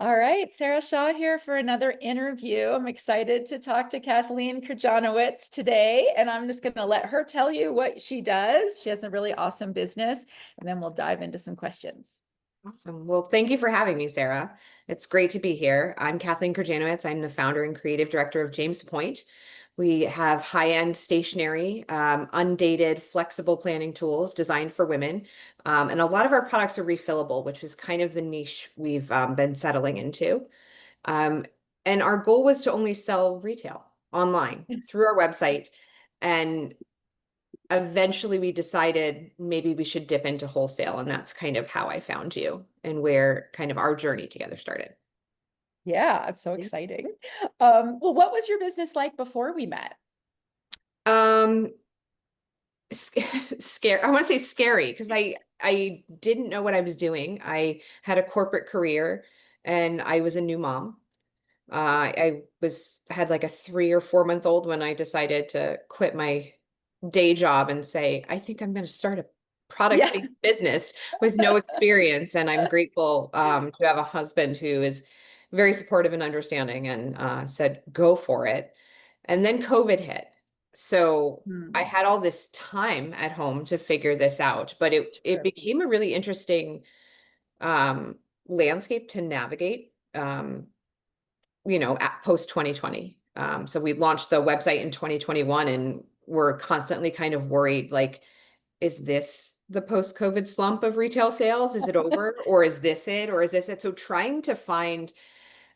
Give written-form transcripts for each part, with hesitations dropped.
All right, Sarah Shaw here for another interview. I'm excited to talk to Kathleen Kurjanowicz today, and I'm just going to let her tell you what she does. She has a really awesome business, and then we'll dive into some questions. Awesome. Well, thank you for having me, Sarah. It's great to be here. I'm Kathleen Kurjanowicz. I'm the founder and creative director of James Point. We have high-end stationery, undated, flexible planning tools designed for women. And a lot of our products are refillable, which is kind of the niche we've been settling into. Um, and our goal was to only sell retail online through our website. And eventually we decided maybe we should dip into wholesale, and that's kind of how I found you and where kind of our journey together started. Yeah, it's so Yeah. exciting. Well, what was your business like before we met? Um, Scary. I want to say scary because I didn't know what I was doing. I had a corporate career and I was a new mom. I was had like a 3 or 4 month old when I decided to quit my day job and say, I think I'm going to start a Yeah. product-based business with no experience. And I'm grateful to have a husband who is very supportive and understanding and said, go for it. And then COVID hit. So I Hmm, had all this time at home to figure this out, but it sure. became a really interesting um, landscape to navigate. At post 2020. So we launched the website in 2021 and we're constantly kind of worried, like, is this the post-COVID slump of retail sales? Is it over? Or is this it? Or is this it? So trying to find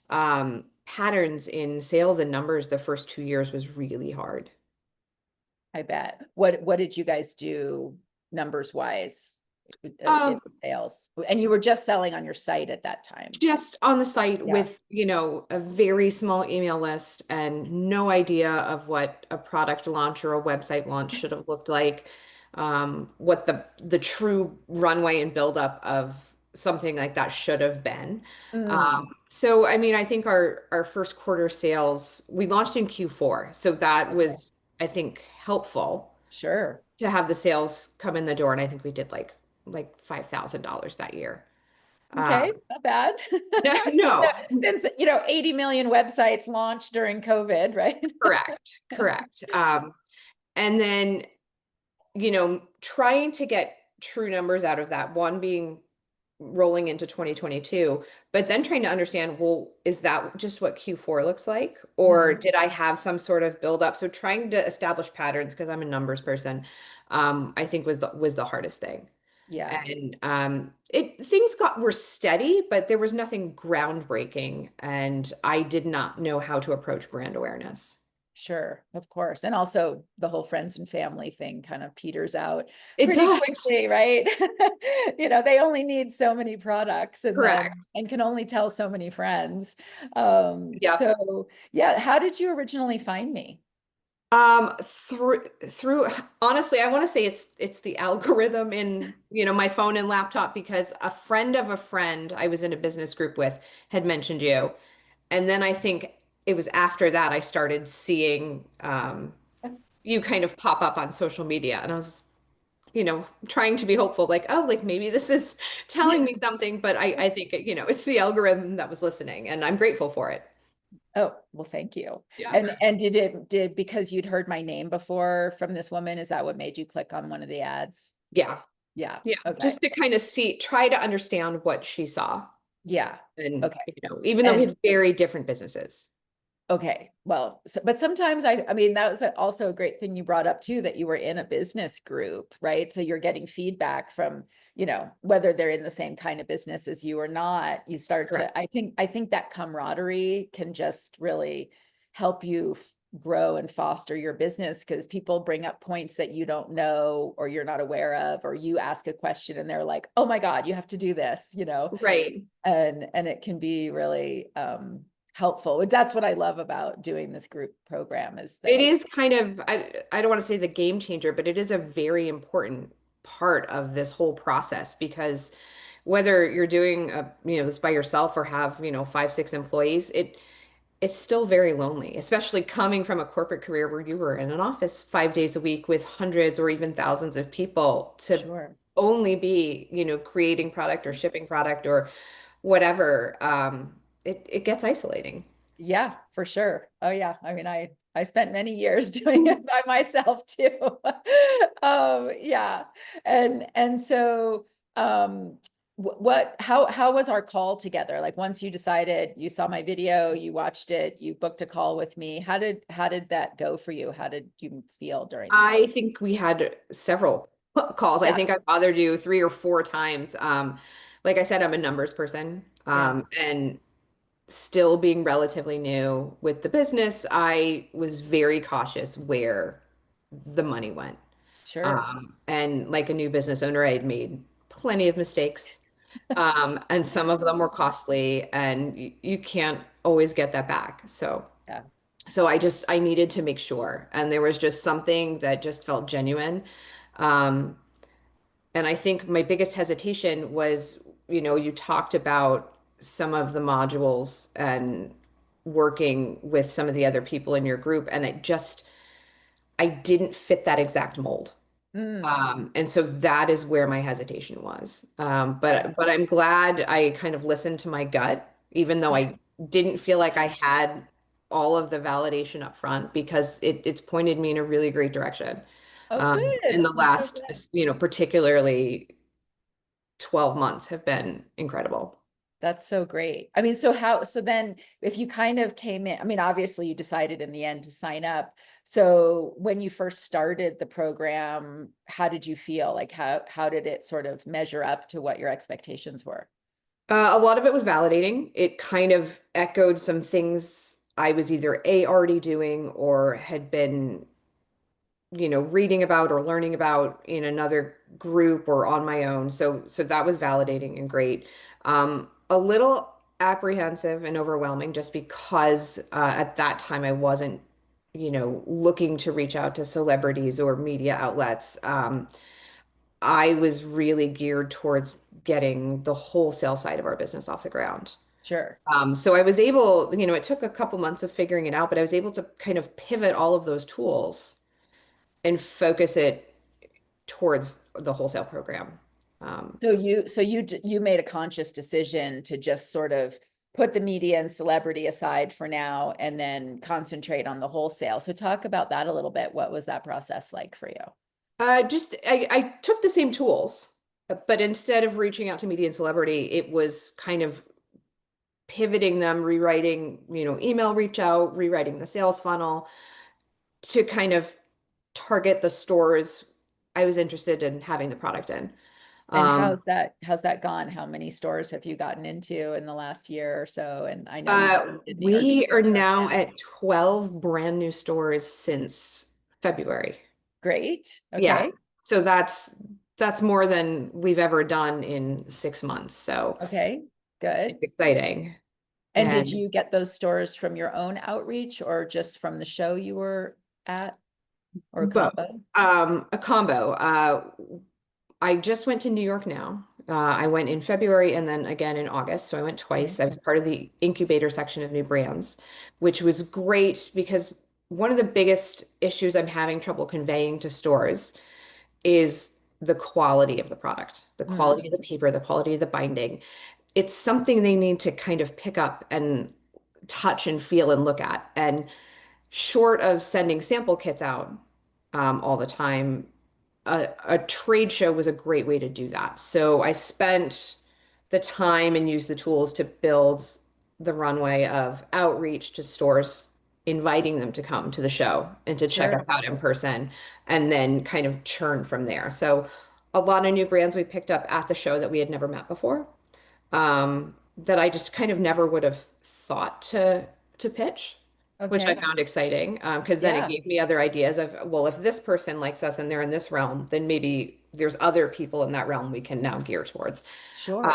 patterns in sales and numbers the first 2 years was really hard. I bet. What did you guys do numbers wise in Um, sales? And you were just selling on your site at that time. just on the site Yeah. with, a very small email list and no idea of what a product launch or a website launch should have looked like, what the true runway and buildup of something like that should have been. Mm, So I mean, I think our first quarter sales, we launched in Q4, so that okay. was, I think, helpful Sure. to have the sales come in the door, and I think we did like $5,000 that year. Okay, not bad. No, Since, no. since 80 million websites launched during COVID, right? Correct, correct. And then, trying to get true numbers out of that, one being rolling into 2022, but then trying to understand, well, is that just what Q4 looks like? Or Mhm. did I have some sort of build up? So trying to establish patterns, because I'm a numbers person, I think was the hardest thing. Yeah. And it things were steady, but there was nothing groundbreaking, and I did not know how to approach brand awareness. Sure, of course. And also the whole friends and family thing kind of peters out It pretty does. quickly, right? They only need so many products Correct. and can only tell so many friends. Yep. So yeah, how did you originally find me? Through honestly, I want to say it's the algorithm in, my phone and laptop, because a friend of a friend I was in a business group with had mentioned you. And then I think it was after that I started seeing you kind of pop up on social media, and I was, trying to be hopeful, like, oh, like maybe this is telling me something, but I think it's the algorithm that was listening, and I'm grateful for it. Oh, well, thank you. Yeah. And did because you'd heard my name before from this woman, is that what made you click on one of the ads? Yeah. Yeah. Yeah. Okay. Just to kind of try to understand what she saw. Yeah. And, Okay. even though we And had very different businesses. okay, well, but sometimes I mean, that was also a great thing you brought up too, that you were in a business group, right? So you're getting feedback from, whether they're in the same kind of business as you or not. You start Correct. to, I think that camaraderie can just really help you grow and foster your business, because people bring up points that you don't know or you're not aware of, or you ask a question and they're like, oh my God, you have to do this. Right. And it can be really helpful. That's what I love about doing this group program, is It that is kind of, I don't want to say the game changer, but it is a very important part of this whole process, because whether you're doing this by yourself or have, 5, 6 employees, it's still very lonely, especially coming from a corporate career where you were in an office 5 days a week with hundreds or even thousands of people, to sure. only be, creating product or shipping product or whatever. it gets isolating. Yeah, for sure. Oh yeah. I mean, I spent many years doing it by myself too. Yeah. And so how was our call together? Like once you decided, you saw my video, you watched it, you booked a call with me. How did that go for you? How did you feel during that? I think we had several calls. I Yeah, think I bothered you 3 or 4 times. Like I said, I'm a numbers person. yeah, And still being relatively new with the business, I was very cautious where the money went. sure. And like a new business owner, I had made plenty of mistakes. And some of them were costly, and you can't always get that back. Yeah. So I needed to make sure. And there was just something that just felt genuine. Um, and I think my biggest hesitation was, you talked about some of the modules and working with some of the other people in your group, and I didn't fit that exact mold. Mm, And so that is where my hesitation was. yeah. But I'm glad I kind of listened to my gut, even though I didn't feel like I had all of the validation up front, because it's pointed me in a really great direction. Oh, In good. the I'm so last, glad. particularly 12 months have been incredible. That's so great. I mean, so then if you kind of came in, I mean, obviously you decided in the end to sign up. So when you first started the program, how did you feel? Like how did it sort of measure up to what your expectations were? A lot of it was validating. It kind of echoed some things I was either already doing or had been reading about or learning about in another group or on my own. So that was validating and great. A little apprehensive and overwhelming just because at that time I wasn't, looking to reach out to celebrities or media outlets. I was really geared towards getting the wholesale side of our business off the ground. Sure. So I was able, it took a couple months of figuring it out, but I was able to kind of pivot all of those tools and focus it towards the wholesale program. Um, So you made a conscious decision to just sort of put the media and celebrity aside for now and then concentrate on the wholesale. So talk about that a little bit. What was that process like for you? I took the same tools, but instead of reaching out to media and celebrity, it was kind of pivoting them, rewriting, email reach out, rewriting the sales funnel to kind of target the stores I was interested in having the product in. And Um, how's that gone? How many stores have you gotten into in the last year or so? And I know you just did New York we are City. now Yeah. at 12 brand new stores since February. Great. Yeah. Okay. So that's more than we've ever done in 6 months. So Okay. Good. it's exciting. And did And you get those stores from your own outreach or just from the show you were at or a both combo? a combo. I just went to New York now. I went in February and then again in August. So I went Okay. twice. I was part of the incubator section of new brands, which was great because one of the biggest issues I'm having trouble conveying to stores is the quality of the product, the Mm, quality of the paper, the quality of the binding. It's something they need to kind of pick up and touch and feel and look at. And short of sending sample kits out all the time, a trade show was a great way to do that. So I spent the time and used the tools to build the runway of outreach to stores, inviting them to come to the show and to check us sure. out in person, and then kind of churn from there. So a lot of new brands we picked up at the show that we had never met before, that I just kind of never would have thought to pitch, which I Okay. found exciting, because then it Yeah, gave me other ideas of, well, if this person likes us and they're in this realm, then maybe there's other people in that realm we can now gear towards. sure.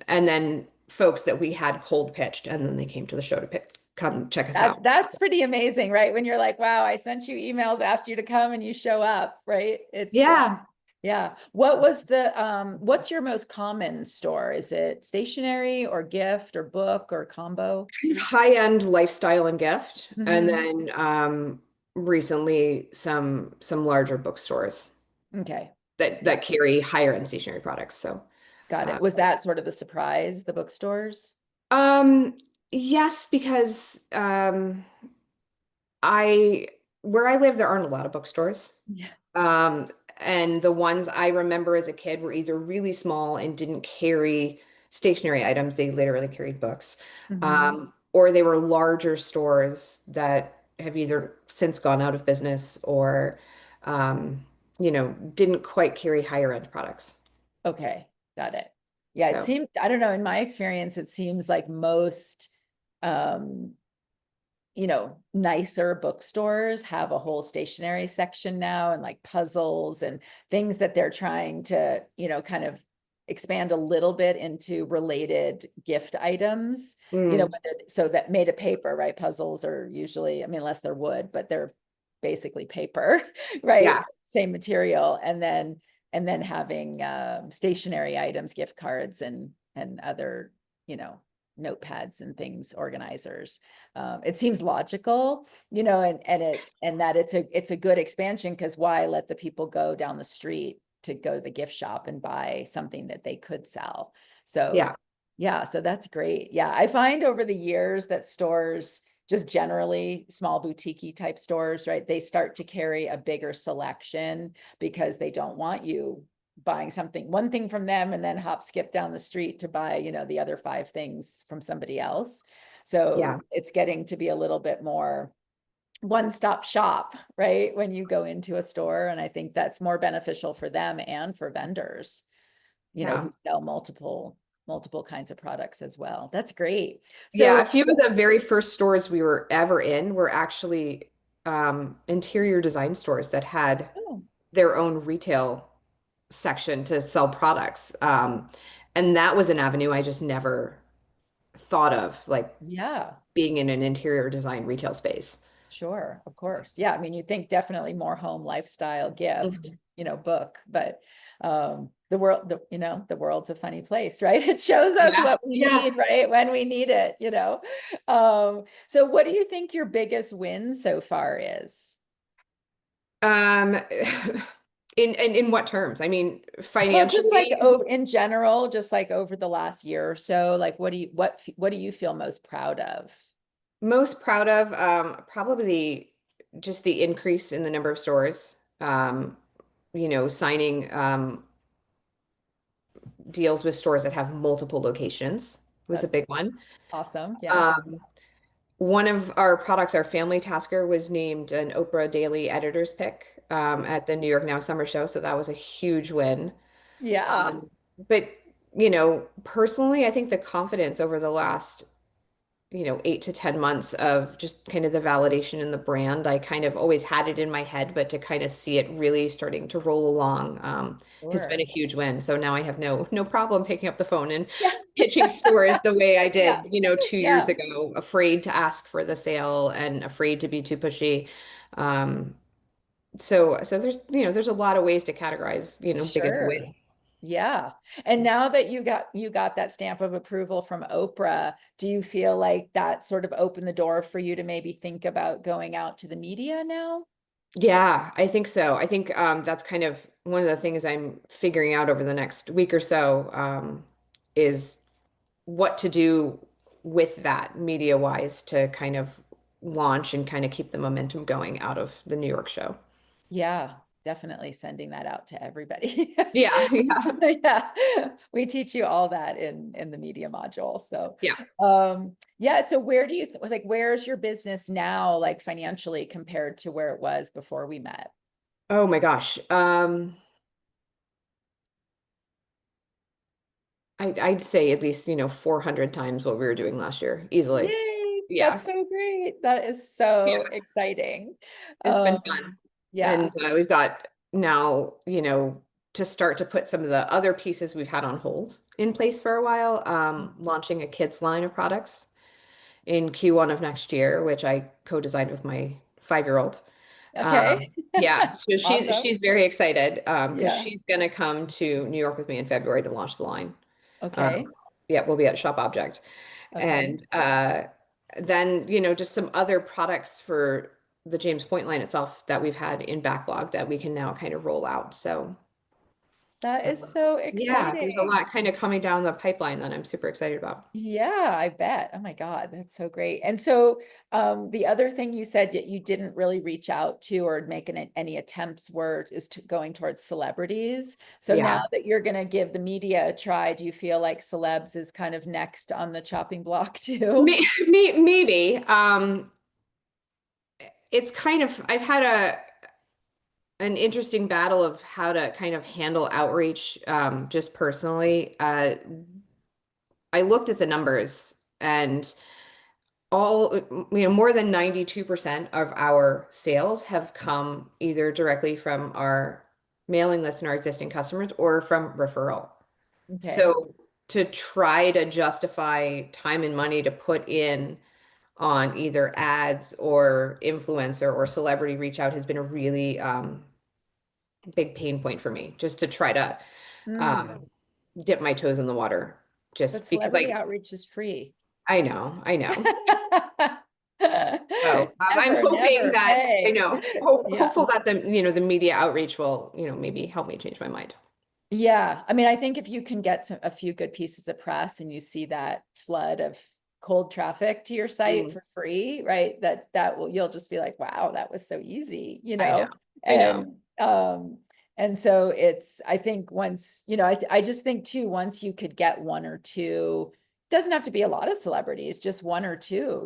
And then folks that we had cold pitched, and then they came to the show to come check us out. That's pretty amazing, right? When you're like, wow, I sent you emails, asked you to come and you show up, right? It's Yeah. yeah. What's your most common store? Is it stationery or gift or book or combo? High-end lifestyle and gift, and Hmm. then recently some larger bookstores Okay. Yeah, that carry higher end stationery products. So got uh, it. Was that sort of the surprise, the bookstores? um Yes, because I where I live, there aren't a lot of bookstores. Yeah. Um, and the ones I remember as a kid were either really small and didn't carry stationery items, they literally carried books. Hmm. Or they were larger stores that have either since gone out of business or didn't quite carry higher end products. Okay, got it. Yeah, it So, seems, I don't know, in my experience, it seems like most um nicer bookstores have a whole stationery section now and like puzzles and things that they're trying to, kind of expand a little bit into related gift items, mm, whether, so that made of paper, right? Puzzles are usually, I mean, unless they're wood, but they're basically paper, right? yeah, Same material. And then having stationery items, gift cards and other, you know, notepads and things, organizers. It seems logical, and that it's a good expansion, because why let the people go down the street to go to the gift shop and buy something that they could sell? So yeah, yeah, so that's great. Yeah, I find over the years that stores, just generally small boutique type stores, right? They start to carry a bigger selection because they don't want you buying something, one thing from them, and then hop skip down the street to buy, the other five things from somebody else. So yeah, it's getting to be a little bit more one-stop shop, right? When you go into a store. And I think that's more beneficial for them and for vendors, who yeah. sell multiple kinds of products as well. That's great. Yeah, So a few of the very first stores we were ever in were actually interior design stores that had oh, their own retail section to sell products. And that was an avenue I just never thought of, like yeah. being in an interior design retail space. Sure, of course. Yeah, I mean, you think definitely more home lifestyle gift, Mhm. book, but the world, the world's a funny place, right? It shows us Yeah, what we yeah. need, right? When we need it. So what do you think your biggest win so far is? Um, in what terms? I mean, Well, just like, financially, oh, in general, just like over the last year or so, like what do you feel most proud of? most proud of probably just the increase in the number of stores. Signing deals with stores that have multiple locations was a big That's one. awesome. Yeah. Um, One of our products, our family tasker, was named an Oprah Daily Editor's Pick at the New York Now Summer Show, so that was a huge win. Yeah. But personally, I think the confidence over the last 8 to 10 months of just kind of the validation in the brand. I kind of always had it in my head, but to kind of see it really starting to roll along has been a Sure. huge win. So now I have no problem picking up the phone and Yeah. pitching stores the way I Yeah. did, 2 years Yeah. ago, afraid to ask for the sale and afraid to be too pushy. Um, so there's a lot of ways to categorize, biggest Sure. wins. Yeah. And now that you got that stamp of approval from Oprah, do you feel like that sort of opened the door for you to maybe think about going out to the media now? Yeah, I think so. I think that's kind of one of the things I'm figuring out over the next week or so is what to do with that media wise to kind of launch and kind of keep the momentum going out of the New York show. Yeah, definitely sending that out to everybody. Yeah, yeah, Yeah, we teach you all that in the media module. So, yeah. yeah. So where do you like, where's your business now, like financially compared to where it was before we met? Oh my gosh. I'd say at least, 400 times what we were doing last year, easily. Yay, Yeah, that's so great. That is yeah. so exciting. It's been fun. And Yeah. we've got now, to start to put some of the other pieces we've had on hold in place for a while, launching a kids line of products in Q1 of next year, which I co-designed with my 5-year-old. Okay. Yeah, so she's Awesome. she's very excited because Yeah. she's gonna come to New York with me in February to launch the line. Um, Okay. yeah, we'll be at Shop Object. Okay. And then, just some other products for the James Point line itself that we've had in backlog that we can now kind of roll out. So That is so Yeah, there's a exciting. lot kind of coming down the pipeline that I'm super excited about. Yeah, I bet. Oh my God, that's so great. And so the other thing you said that you didn't really reach out to or make any attempts were is to going towards celebrities. So now Yeah. that you're going to give the media a try, do you feel like celebs is kind of next on the chopping block too? Maybe. It's kind of, I've had an interesting battle of how to kind of handle outreach, just personally. I looked at the numbers and all, more than 92% of our sales have come either directly from our mailing list and our existing customers or from referral. Okay. So to try to justify time and money to put in on either ads or influencer or celebrity reach out has been a really big pain point for me, just to try to Mm, um, dip my toes in the water, but just because celebrity outreach is free. I know. So I'm Never, hoping never that I pay. know, Yeah. hopeful that the media outreach will, maybe help me change my mind. Yeah, I mean, I think if you can get a few good pieces of press and you see that flood of cold traffic to your site Mm, for free, right? That will you'll just be like, wow, that was so easy, I know, I know. And and so it's I think once, I just think too, once you could get one or two, doesn't have to be a lot of celebrities, just one or two,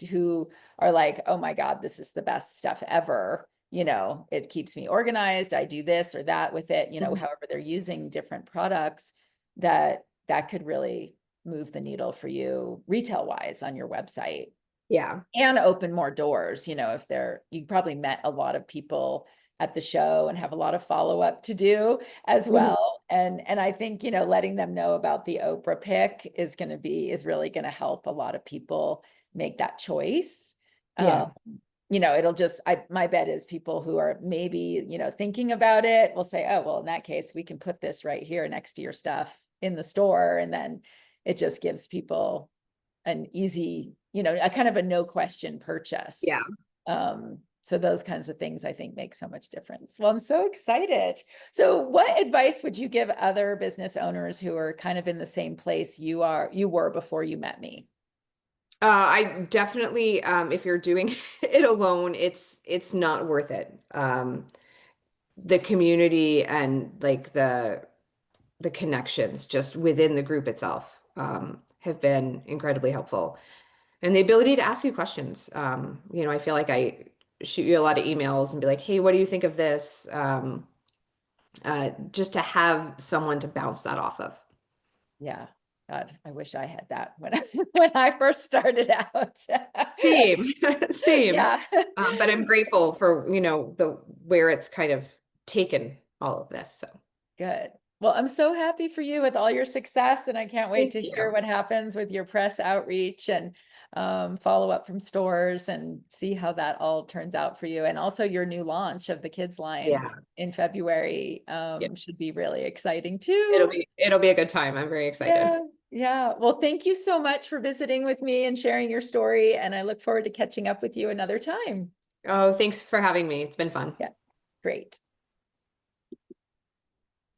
who are like, oh my God, this is the best stuff ever. It keeps me organized. I do this or that with it, Mhm. however they're using different products that could really move the needle for you retail wise on your website Yeah. and open more doors, if you probably met a lot of people at the show and have a lot of follow-up to do as Mhm. well. And I think, letting them know about the Oprah pick is really going to help a lot of people make that choice. Um, Yeah. it'll just my bet is people who are maybe, thinking about it will say, oh, well, in that case, we can put this right here next to your stuff in the store. And then it just gives people an easy, a kind of a no question purchase. Yeah. So those kinds of things I think make so much difference. Well, I'm so excited. So what advice would you give other business owners who are kind of in the same place you were before you met me? I definitely, if you're doing it alone, it's not worth it. The community and like the connections just within the group itself have been incredibly helpful. And the ability to ask you questions. I feel like I shoot you a lot of emails and be like, hey, what do you think of this? Just to have someone to bounce that off of. Yeah. God, I wish I had that when when I first started out. Same, same. Yeah. But I'm grateful for, the where it's kind of taken all of this. So Good. Well, I'm so happy for you with all your success, and I can't wait thank to hear you. what happens with your press outreach and follow up from stores and see how that all turns out for you. And also your new launch of the kids line Yeah. in February Yeah. should be really exciting It'll too. be it'll be a good time. I'm very excited. Yeah. Yeah. Well, thank you so much for visiting with me and sharing your story. And I look forward to catching up with you another time. Oh, thanks for having me. It's been fun. Yeah. Great.